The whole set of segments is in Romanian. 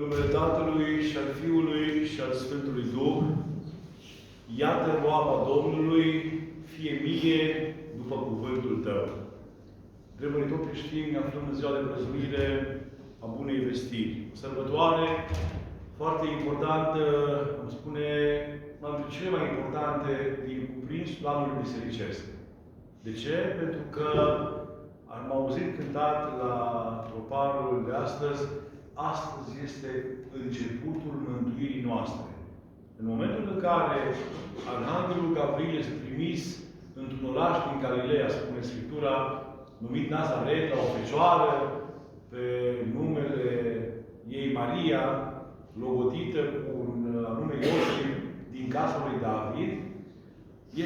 În numele Tatălui și al Fiului și al Sfântului Duh, iată roaba Domnului, fie mie după cuvântul Tău. Dreptul tot creștini, ne aflăm în ziua de prăznuire a Bunei Vestiri. O sărbătoare foarte importantă, îmi spune, una dintre cele mai importante din cuprinsul anului bisericesc. De ce? Pentru că am auzit cântat la troparul de astăzi, astăzi este începutul mântuirii noastre. În momentul în care Arhanghelul Gabriel este trimis într-un oraș din Galileea, spune Scriptura, numit Nazaret, la o fecioară, pe numele ei Maria, logotită cu un anume Iosif din casa lui David,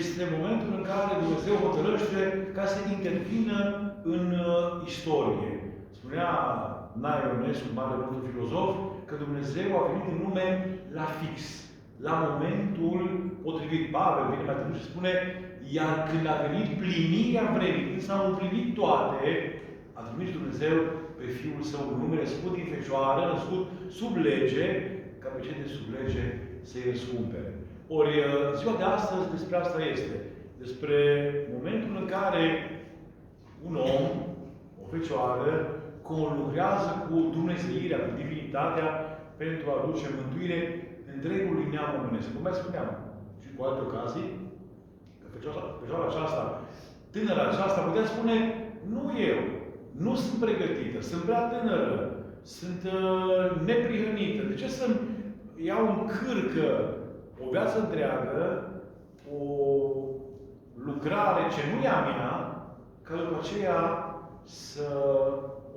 este momentul în care Dumnezeu hotărăște ca să intervină în istorie. Spunea Nae Ionescu, mare nostru filozof, că Dumnezeu a venit în lume la fix, la momentul potrivit. Pavel vine mai târziu și spune, iar când a venit plinirea vremii, când s-au împlinit toate, a trimis Dumnezeu pe Fiul Său în lume, născut din Fecioară, născut sub lege, ca pe cei de sub lege să-i răscumpere. Ori ziua de astăzi despre asta este. Despre momentul în care un om, o fecioară, conlucrează cu Dumnezeirea, cu divinitatea, pentru a aduce mântuire întregului neam omenesc. Cum mai spuneam, și cu alte ocazii, că fecioara aceasta, tânăra aceasta, putea spune, nu eu, nu sunt pregătită, sunt prea tânără, sunt neprihănită. De ce să-mi iau în cârcă o viață întreagă, o lucrare ce nu e a mea, ca după aceea să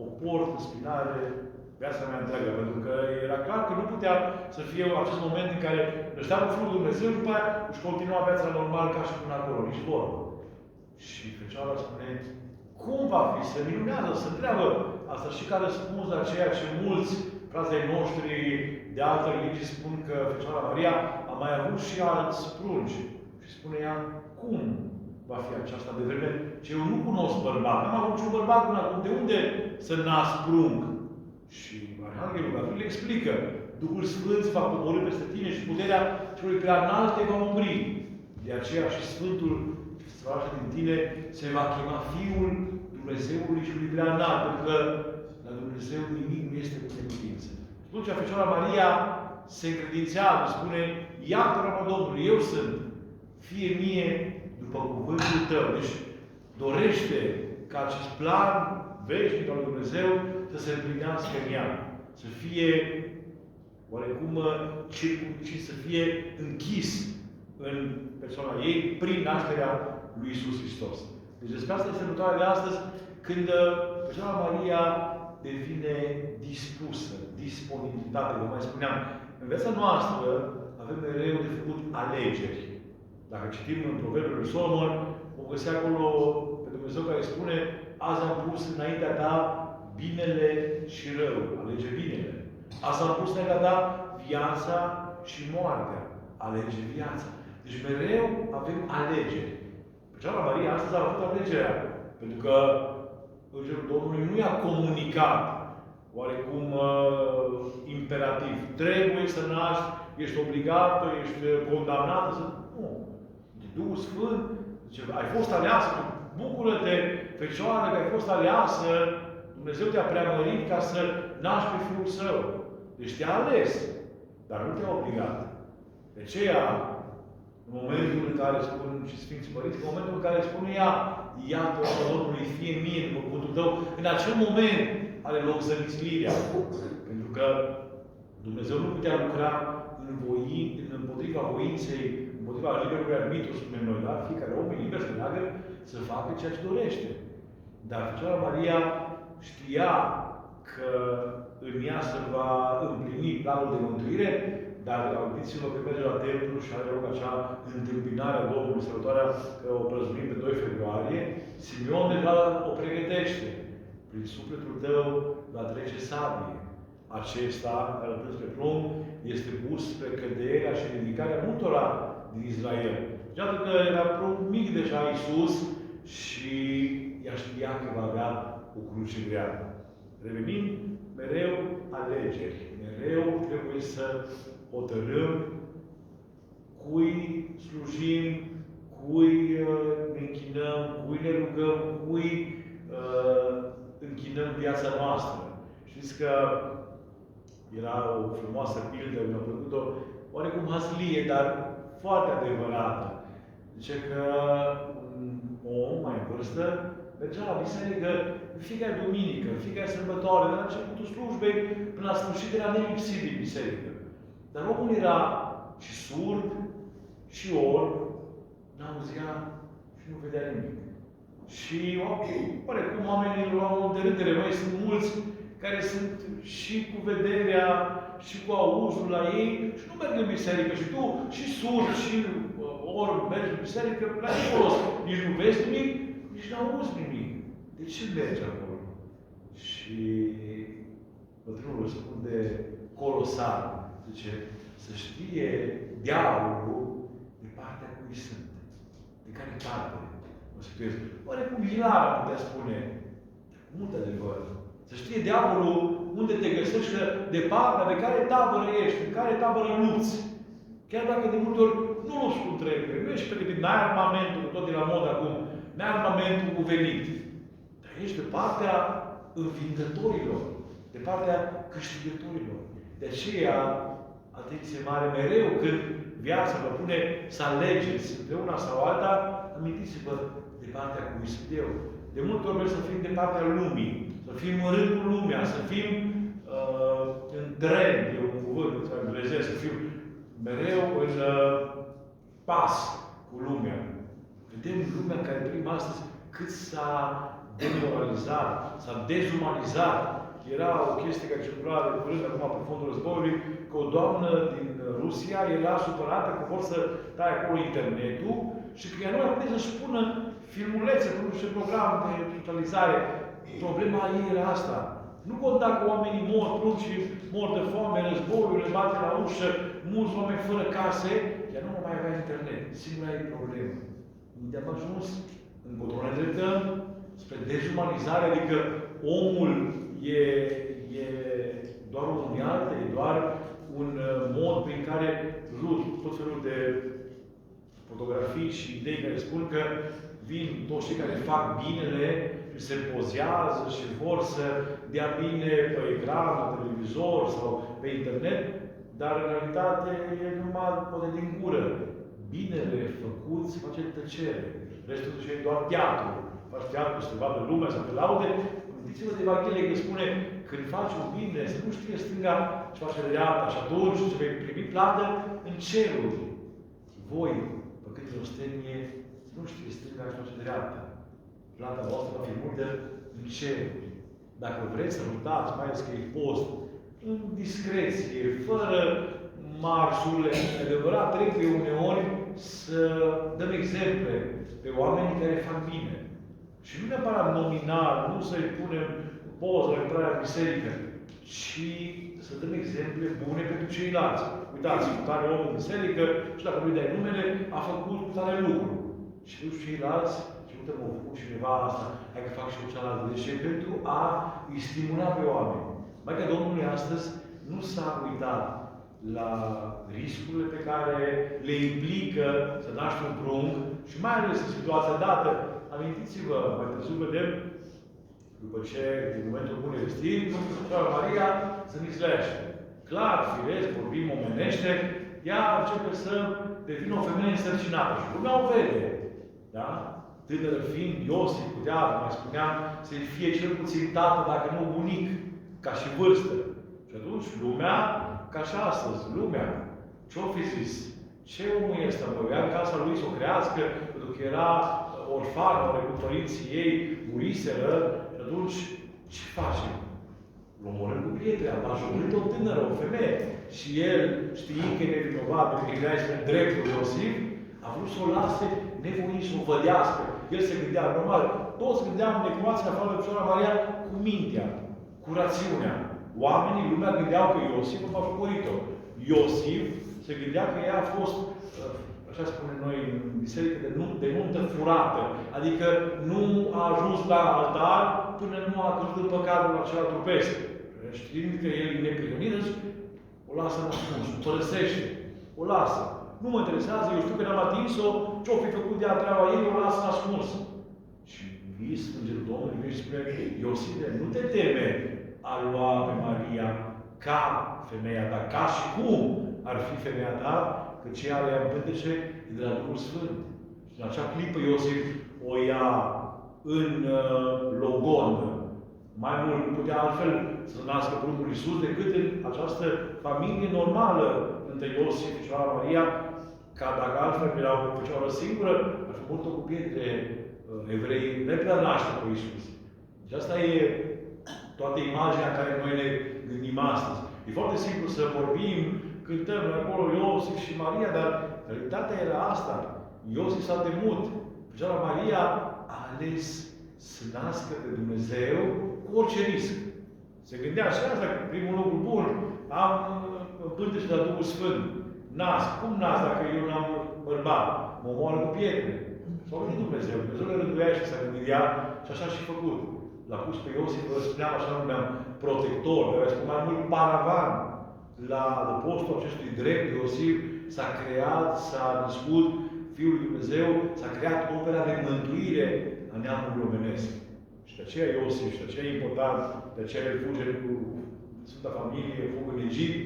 o port în spinare viața mea întreagă. Pentru că era clar că nu putea să fie acest moment în care năștea cu Fiul Dumnezeu și după aia își continua viața normal ca și până acolo, nici vorbă. Și Fecioara spune, cum va fi? Se minunează, se întreabă. Asta și ca răspuns la ceea ce mulți frații noștri de alte religii spun că Fecioara Maria a mai avut și alți prunci. Și spune ea, cum va fi aceasta de vreme ce eu nu cunosc bărbat? N-am avut niciun bărbat până acum. De unde să nasc prunc? Și Arhanghelul Gabriel le explică, Duhul Sfânt va coborî peste tine și puterea celui prea înalt te va umbri. De aceea și Sfântul Strașă din tine se va chema Fiul Dumnezeului și lui prea înalt, pentru că la Dumnezeu nimic nu este cu neputință. Atunci Fecioara Maria se încredințează, spune, iată roaba Domnului, eu sunt, fie mie după cuvântul tău. Deci dorește ca acest plan veșnic al lui Dumnezeu să se împlinească în ea, să fie oarecum circumcis, să fie închis în persoana ei prin nașterea lui Iisus Hristos. Deci despre asta este sărbătoarea de astăzi, când Fecioara Maria devine dispusă, disponibilitate, cum mai spuneam. În viața noastră avem mereu de făcut alegeri. Dacă citim în Proverbiul lui Solomon, vom găsi acolo pe Dumnezeu care spune, azi am pus înaintea ta binele și rău. Alege binele. Azi am pus înaintea ta viața și moartea. Alege viața. Deci mereu avem alegeri. Fecioara Maria astăzi a făcut alegerea. Pentru că Îngerul Domnului nu i-a comunicat oarecum imperativ. Trebuie să naști, ești obligată, ești condamnată să... Nu. Duhul Sfânt zice, ai fost aleasă, bucură-te, Fecioară, că ai fost aleasă, Dumnezeu te-a preamărit ca să naști pe Fiul Său. Deci te-a ales, dar nu te-a obligat. De aceea, în momentul în care spun și Sfinții Părinți, în momentul în care spune ea, iată roaba Domnului, fie mie după cuvântul tău, în acel moment are loc zămislirea. Pentru că Dumnezeu nu putea lucra împotriva voinței, împotriva liberului arbitru, spunem noi, da? Fiecare om e liber să meargă să facă ceea ce dorește. Dar Fecioara Maria știa că în ea se va împlini planul de mântuire, dar amintiți-vă că merge la templu și are loc acea întâmpinare a Domnului, sărbătoarea că o prăznuim pe 2 februarie, Simeon deja o pregătește. Prin sufletul tău va trece sabie. Acesta, arătând spre plumb, este pus spre căderea și ridicarea multora din Israel. Iată că era plumb mic deja Iisus și ea știa că va avea o cruce grea. Revenind, mereu alegeri. Mereu trebuie să hotărâm cui slujim, cui ne închinăm, cui ne rugăm, cui închinăm viața noastră. Știți că era o frumoasă pildă, mi-a plăcut-o, oarecum haslie, dar foarte adevărată. Zice că un om mai în vârstă mergea la biserică în fiecare duminică, în fiecare sărbătoare, de la începutul slujbei până la sfârșit era nelipsit din biserică. Dar omul era și surd, și orb, n-auzea și nu vedea nimic. Și oarecum oamenii luau de râdere, mai sunt mulți care sunt și cu vederea și cu auzul la ei și nu merg în biserică. Și tu, și surd, și orb, mergi în biserică, la ce folos? Nici nu vezi nimic, nici nu auzi nimic. De ce mergi acolo? Și bătrânul răspunde colosal. Zice, să știe diavolul de partea cui sunt. De care parte mă situez. Oarecum hilar am putea spune. Mult adevăr. Să știe diavolul unde te găsești, de partea de care tabără ești, în care tabără lupți. Chiar dacă de multe ori nu lupți cum trebuie, nu ești pregătit, n-ai armamentul, tot de la mod acum, n-ai armamentul cuvenit. Dar ești de partea învingătorilor, de partea câștigătorilor. De aceea, atenție mare, mereu când viața vă pune să alegeți între una sau alta, amintiți-vă de partea cui sunt eu. De multe ori vrem să fim de partea lumii, să fim în rândul lumea, să fim în trend, e un cuvânt englezesc, să fim mereu în pas cu lumea. Vedem lumea care trăim astăzi cât s-a demoralizat, s-a dezumanizat. Era o chestie care circula de curând, acum pe fondul războiului, că o doamnă din Rusia era supărată că vor să taie acolo internetul și că ea nu mai putea să-și pună filmulețe, nu știu ce program de totalizare. Problema ei era asta. Nu conta că oamenii mor, pruncii mor de foame, războiul le bate la ușă, mulți oameni fără case, ea nu mai avea internet. Singura ei problemă. Unde am ajuns? Încotro ne îndreptăm spre dezumanizare, adică omul e doar o unealtă, e doar un mod prin care tot felul de fotografii și idei care spun că vin toți cei care fac binele și se pozează și vor să dea bine pe ecran, la televizor sau pe internet, dar în realitate e numai poate din gură. Binele făcut se face în tăcere. Restul e doar teatru. Faci teatru să te vadă lumea, să te laude. Gândiți-vă de Evanghelie că spune când faci un bine, să nu știe stânga ce face dreapta și atunci să vei primi plată în ceruri. Voi, păcând o stenie, să nu știe stânga ce face dreapta. Plata voastră va fi multă în ceruri. Dacă vreți să luptați, mai ales că e post, în discreție, fără marșurile, adevărat, trebuie uneori să dăm exemple pe oamenii care fac bine. Și nu neapărat nominal, nu să-i punem poză la intrarea în biserică, ci să dăm exemple bune pentru ceilalți. Uitați, tare om în biserică și dacă nu-i dai numele, a făcut tare lucru. Și duci ceilalți, și uite, mă, a făcut cineva asta, hai că fac și eu cealaltă. Deci e pentru a îi stimula pe oameni. Mai că Domnul astăzi nu s-a uitat la riscurile pe care le implică să naști un prunc și mai ales în situația dată. Amintiți-vă, mai târziu vedem, după ce, din momentul bunei vestiri, Sfânta Maria se mislește. Clar, firesc, vorbim omenește, ea începe să devină o femeie însărcinată. Și lumea o vede. Da? Tânără fiind, Iosif putea, mai spuneam, să-i fie cel puțin tată, dacă nu bunic, ca și vârstă. Și atunci lumea, ca și astăzi, lumea, ce-o fi zis? Ce omul este? Mă ia în casa lui să o crească, pentru că era orfană, cu părinții ei muriseră, și atunci ce facem? L omorâm cu pietre, a bajorit o tânără, o femeie. Și el, știind că e nevinovat, pentru că era spre dreptul Iosif, a vrut să o lase nevoit, să o vădească. El se gândea, normal, toți gândeam necumații afară de Sfânta Maria cu mintea, cu rațiunea. Oamenii, lumea gândeau că Iosif a făcut-o. Iosif se gândea că ea a fost, așa spunem noi în biserică, de nuntă furată. Adică nu a ajuns la altar până nu a căzut în păcatul acela trupesc. Știind că el e neprihănit, lasă în ascuns, o părăsește, o lasă. Nu mă interesează, eu știu că n-am atins-o, ce-o fi făcut de a treaba ei, o lasă în ascuns. Și vii Sfântul Domnului, vii și spune, Iosifie, nu te teme a lua pe Maria ca femeia ta, ca și cum ar fi femeia ta, că ce are ea în pântece e de la Duhul Sfânt. Și în acea clipă Iosif o ia în logon. Mai mult nu putea altfel să nască pruncul Iisus decât în această familie normală între Iosif și Fecioara Maria, ca dacă altfel erau o fecioară singură, ar fi mult o copie dintre evrei, ne prea naște pe Iisus. Și asta e toată imaginea care noi ne gândim astăzi. E foarte simplu să vorbim, cântăm acolo Iosif și Maria, dar realitatea era asta. Iosif s-a temut. Fecioara Maria a ales să nască pe Dumnezeu cu orice risc. Se gândea și asta, primul lucru bun, am pântece de la Duhul Sfânt. Nasc. Cum nasc dacă eu n-am bărbat? Mă omoară cu pietre. S-a gândit Dumnezeu. Dumnezeu le rânduia și s-a gândit ea și așa și făcut. L-a pus pe Iosif, vă spuneam așa, numeam protector, dar spun mai mult paravan. La adăpostul acestui drept, Iosif s-a creat, s-a născut Fiul lui Dumnezeu, s-a creat opera de mântuire a neamului omenesc. Și de aceea Iosif, și de aceea e important, de aceea el fuge cu Sfânta Familie, fug în Egipt,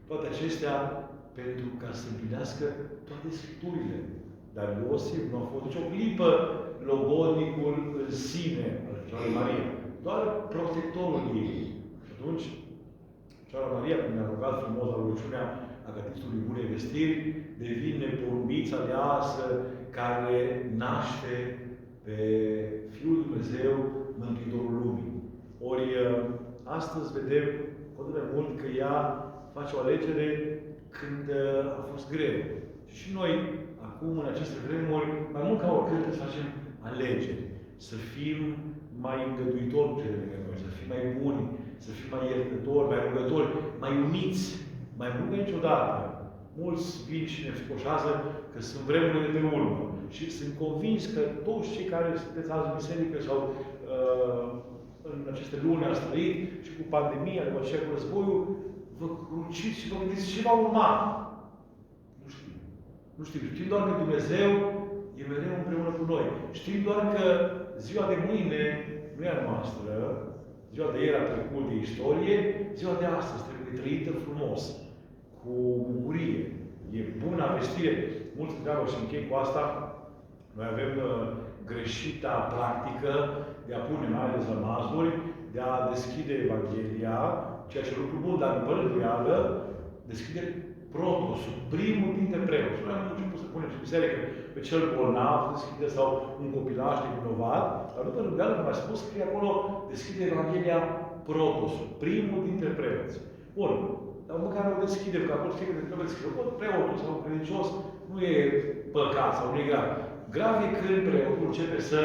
toate acestea pentru ca să împlinească toate Scripturile. Dar Iosif nu a fost nicio clipă logodnicul în sine al Fecioarei Maria, doar protectorul ei. Și atunci, Fecioara Maria, când ne-a rugat frumos la rugăciunea Agatistului Bunei Vestiri, devine porumbița deasă care naște pe Fiul Dumnezeu, Mântuitorul Lumii. Ori, astăzi vedem foarte mai mult că ea face o alegere când a fost greu. Și noi, acum, în aceste vremuri, mai mult ca oricând, să facem alegeri. Să fim mai îngăduitori cu cele lângă noi, să fim mai buni, să fim mai iertători, mai rugători, mai uniți, mai mult ca niciodată. Mulți vin și ne scoșează că sunt vremurile de urmă. Și sunt convins că toți cei care sunteți azi în biserică sau în aceste luni ați trăit și cu pandemia, după aceea cu războiul, vă cruciți și vă gândiți ce va urma. Nu știm. Nu știm. Știm doar că Dumnezeu e mereu împreună cu noi. Știm doar că ziua de mâine nu e a noastră, ziua de ieri a trecut de istorie, ziua de astăzi trebuie trăită frumos, cu bucurie. E bună vestire. Mulți întreabă și închei cu asta. Noi avem greșita practică de a pune mai ales namazuri, de a deschide Evanghelia, ceea ce e lucru bun, dar după rânduială, deschide protosul, primul dintre preoți. Noi am început să punem și biserică pe cel bolnav, deschide sau un copilaș nevinovat, dar după rânduială, cum am spus, scrie acolo, deschide Evanghelia protosul, primul dintre preoți. Bun, dar măcar o deschidem, că acolo scrie că trebuie să deschide. Preotul sau credincios nu e păcat sau nu e grav. Grav e când preotul începe să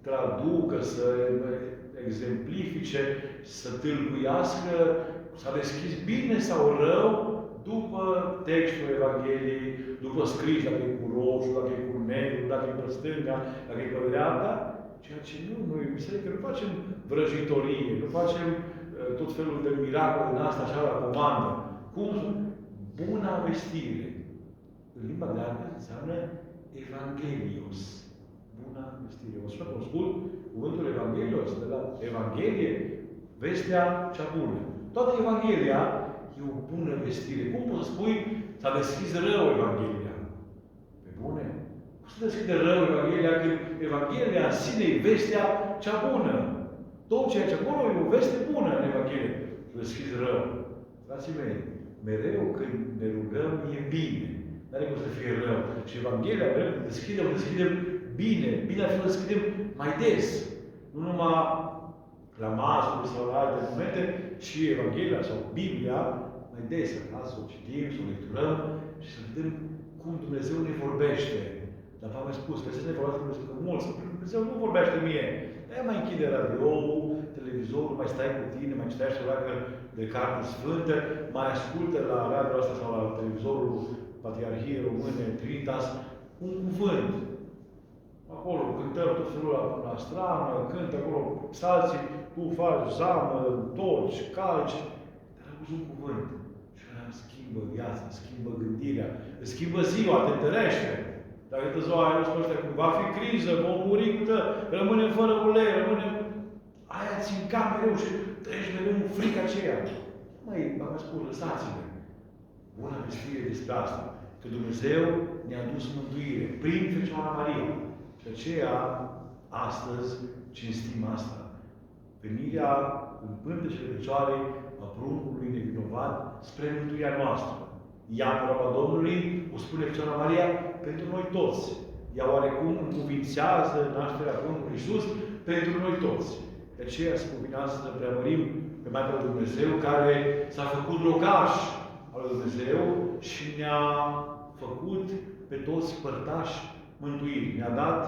traducă, să exemplifice, să tâlcuiască, s-a deschis bine sau rău după textul Evangheliei, după scris, dacă e cu roșu, dacă e cu negru, dacă e pe stânga, dacă e pe dreapta, ceea ce nu, noi în biserică nu facem vrăjitorie, nu facem tot felul de miracole din asta așa la comandă. Cum? Buna vestire. În limba greacă înseamnă Evanghelios. Buna vestire. O să cunoscut cuvântul Evanghelios, de la Evanghelie, vestea cea bună. Toată Evanghelia e o bună vestire. Cum poți să spui, s-a deschis rău Evanghelia? Pe bune? Cum se deschide rău Evanghelia când Evanghelia în sine e vestea cea bună? Tot ceea ce acolo e o veste bună în Evanghelie. S-a deschis rău. Frații mei, mereu când ne rugăm e bine. N-are cum să fie rău. Și Evanghelia, mereu când deschidem bine. Bine ar fi să deschidem mai des. Nu numai la masuri sau la alte momente, ci Evanghelia sau Biblia mai des. Să o citim, să o lecturăm și să vedem cum Dumnezeu ne vorbește. Dar v-am mai spus, că ne vorbește Dumnezeu că mulți. Dumnezeu nu vorbește mie. Aia mai închide radio-ul, televizorul, mai stai cu tine, mai citești o leacă de carte sfântă, mai ascultă la radio asta sau la televizorul Patriarhiei Române, Trinitas, un cuvânt. Acolo cântăm tot felul la strană, cântă acolo salții, tu faci zamă, torci, calci. spus un cuvânt. Și ăla îmi schimbă viața, îmi schimbă gândirea, îmi schimbă ziua, te întărește. Dacă câtă ziua aia nu spune ăștia, cum va fi criză, vom muri, rămânem fără ulei, rămânem... Aia ți-n cap mereu și treci mereu în frica aceea. Măi, v-am spus, lăsați-le. Bună vestire despre asta. Că Dumnezeu ne-a dus mântuire prin Fecioara Maria. Și aceea, astăzi, cinstim asta. Venirea în pântecele Fecioarei a pruncului nevinovat spre mântuirea noastră. Ea, roaba Domnului, o spune Fecioara Maria, pentru noi toți. Ea oarecum încuvințează nașterea pruncului Iisus pentru noi toți. De aceea se cuvinează să preamărim pe Maica lui Dumnezeu, care s-a făcut locaș al lui Dumnezeu și ne-a făcut pe toți părtași mântuirii. Ne-a dat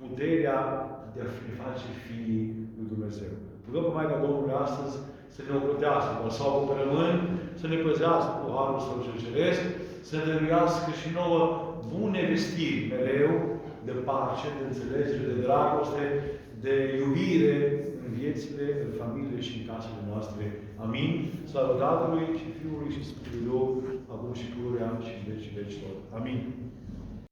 puterea de a ne face fiii lui Dumnezeu. Rugăm pe Maica Domnului astăzi să ne ocrotească, sau pe rămân, să ne păzească cu harul său cel ceresc, să ne dăruiască și nouă bune vestiri mereu de pace, de înțelegere, de dragoste, de iubire în viețile, în familiile și în casele noastre. Amin. Slavă Tatălui și Fiului și Sfântului Duh, acum și pururea și în vecii vecilor. Amin.